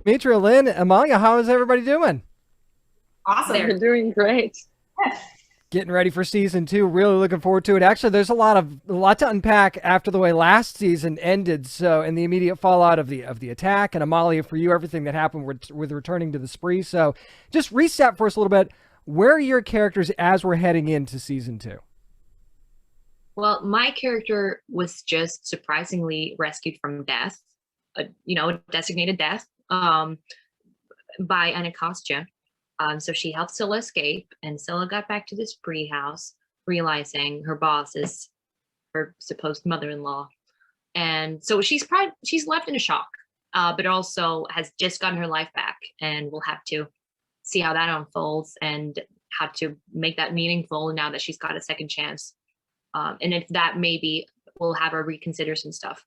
Demetria, Lynn, Amalia, how is everybody doing? Awesome. They're doing great. Getting ready for season 2. Really looking forward to it. Actually, there's a lot to unpack after the way last season ended. So, in the immediate fallout of the attack, and Amalia, for you, everything that happened with returning to the spree. So, just reset for us a little bit. Where are your characters as we're heading into season 2? Well, my character was just surprisingly rescued from death, designated death, by Anacostia. So she helped Scylla escape, and Scylla got back to the spree house, realizing her boss is her supposed mother-in-law. And so she's left in a shock, but also has just gotten her life back, and we'll have to see how that unfolds and how to make that meaningful now that she's got a second chance. And if that maybe we'll have her reconsider some stuff.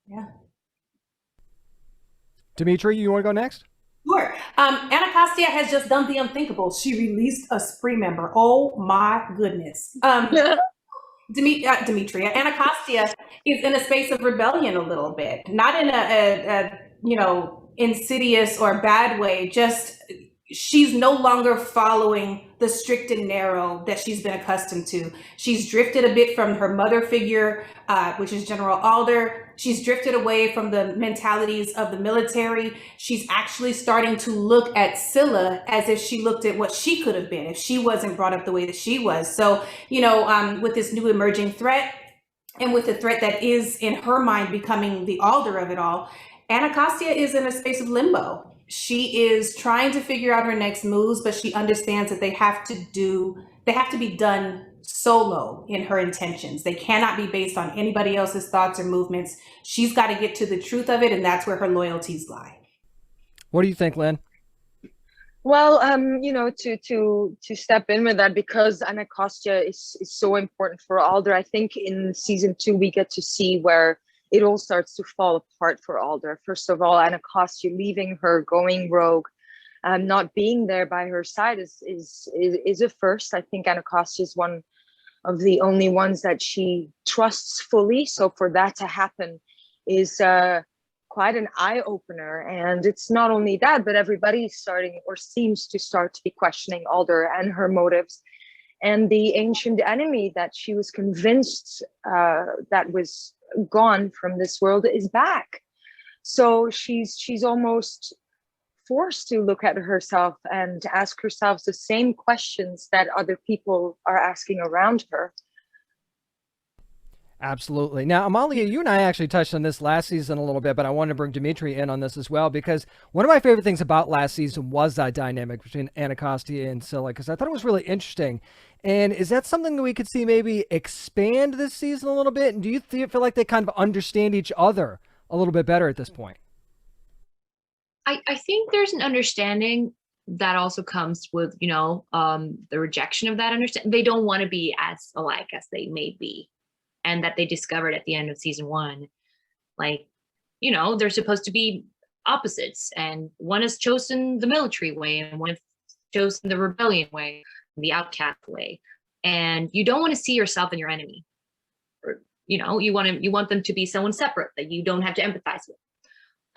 Yeah. Demetria, you want to go next? Sure. Anacostia has just done the unthinkable. She released a spree member. Oh my goodness. Demetria, Anacostia is in a space of rebellion a little bit, not in a insidious or bad way. Just she's no longer following the strict and narrow that she's been accustomed to. She's drifted a bit from her mother figure, which is General Alder. She's drifted away from the mentalities of the military. She's actually starting to look at Scylla as if she looked at what she could have been if she wasn't brought up the way that she was. So, with this new emerging threat, and with the threat that is in her mind becoming the Alder of it all, Anacostia is in a space of limbo. She is trying to figure out her next moves, but she understands that they have to be done solo in her intentions. They cannot be based on anybody else's thoughts or movements. She's got to get to the truth of it, and that's where her loyalties lie. What do you think, Lynn? Well, to step in with that, because Anacostia is so important for Alder, I think in season 2 we get to see where it all starts to fall apart for Alder. First of all, Anacostia leaving her, going rogue, not being there by her side is a first. I think Anacostia is one of the only ones that she trusts fully. So for that to happen is quite an eye-opener. And it's not only that, but everybody's starting or seems to start to be questioning Alder and her motives. And the ancient enemy that she was convinced that was gone from this world is back. So she's almost forced to look at herself and ask herself the same questions that other people are asking around her. Absolutely. Now, Amalia, you and I actually touched on this last season a little bit, but I wanted to bring Demetria in on this as well, because one of my favorite things about last season was that dynamic between Anacostia and Scylla, because I thought it was really interesting. And is that something that we could see maybe expand this season a little bit? And do you feel like they kind of understand each other a little bit better at this point? I think there's an understanding that also comes with, the rejection of that understanding. They don't want to be as alike as they may be, and that they discovered at the end of season 1. Like, they're supposed to be opposites, and one has chosen the military way, and one has chosen the rebellion way, the outcast way. And you don't want to see yourself in your enemy. Or, you want them to be someone separate that you don't have to empathize with.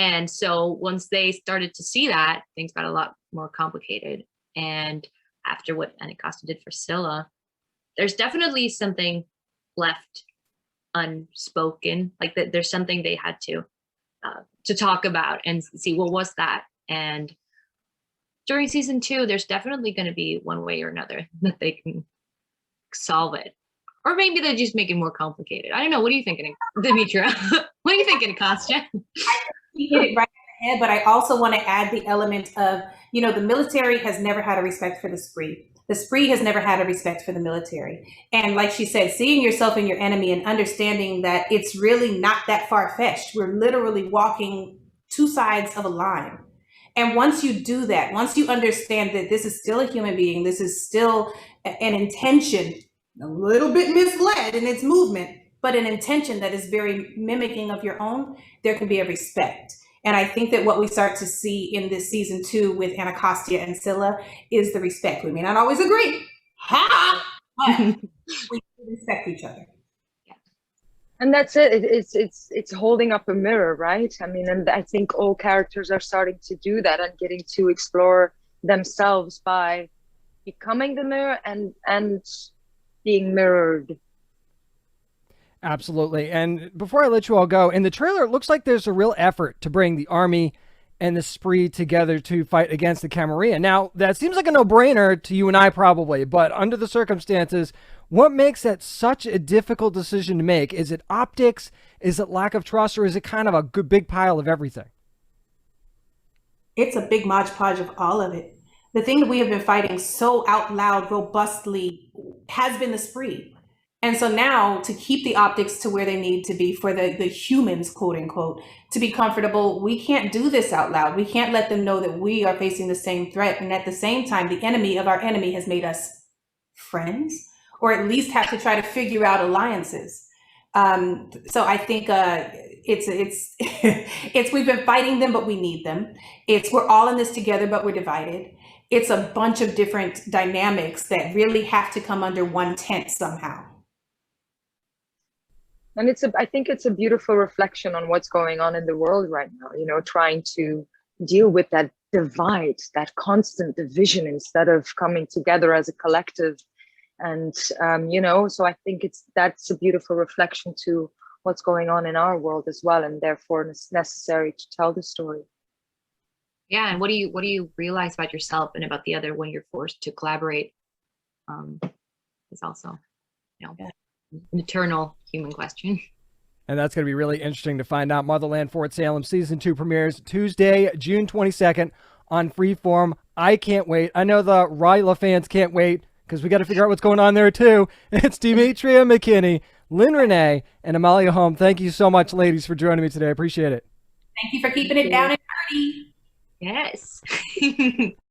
And so once they started to see that, things got a lot more complicated. And after what Anacostia did for Scylla, there's definitely something left unspoken. Like that, there's something they had to talk about and see what was that. And during season 2, there's definitely going to be one way or another that they can solve it. Or maybe they just make it more complicated. I don't know. What are you thinking, Demetria? What are you thinking, Anacostia? You hit it right in the head, but I also want to add the element of, the military has never had a respect for the spree. The spree has never had a respect for the military. And like she said, seeing yourself in your enemy and understanding that it's really not that far-fetched. We're literally walking two sides of a line. And once you do that, once you understand that this is still a human being, this is still an intention, a little bit misled in its movement, but an intention that is very mimicking of your own, there can be a respect. And I think that what we start to see in this season 2 with Anacostia and Scylla is the respect. We may not always agree, but we respect each other. And that's it. It's holding up a mirror, right? I mean, and I think all characters are starting to do that and getting to explore themselves by becoming the mirror and being mirrored. Absolutely. And before I let you all go, in the trailer, it looks like there's a real effort to bring the army and the Spree together to fight against the Camarilla. Now, that seems like a no-brainer to you and I probably, but under the circumstances, what makes that such a difficult decision to make? Is it optics? Is it lack of trust? Or is it kind of a good big pile of everything? It's a big Mod Podge of all of it. The thing that we have been fighting so out loud, robustly, has been the Spree. And so now to keep the optics to where they need to be for the humans, quote unquote, to be comfortable, we can't do this out loud. We can't let them know that we are facing the same threat. And at the same time, the enemy of our enemy has made us friends, or at least have to try to figure out alliances. So I think it's we've been fighting them, but we need them. It's we're all in this together, but we're divided. It's a bunch of different dynamics that really have to come under one tent somehow. And I think it's a beautiful reflection on what's going on in the world right now, you know, trying to deal with that divide, that constant division instead of coming together as a collective. And, you know, so I think that's a beautiful reflection to what's going on in our world as well. And therefore it's necessary to tell the story. Yeah. And what do you realize about yourself and about the other when you're forced to collaborate? Is also, you know, an eternal human question. And that's going to be really interesting to find out. Motherland Fort Salem Season 2 premieres Tuesday, June 22nd on Freeform. I can't wait. I know the Ryla fans can't wait because we got to figure out what's going on there too. It's Demetria McKinney, Lyne Renée, and Amalia Holm. Thank you so much, ladies, for joining me today. I appreciate it. Thank you for keeping it down and dirty. Yes.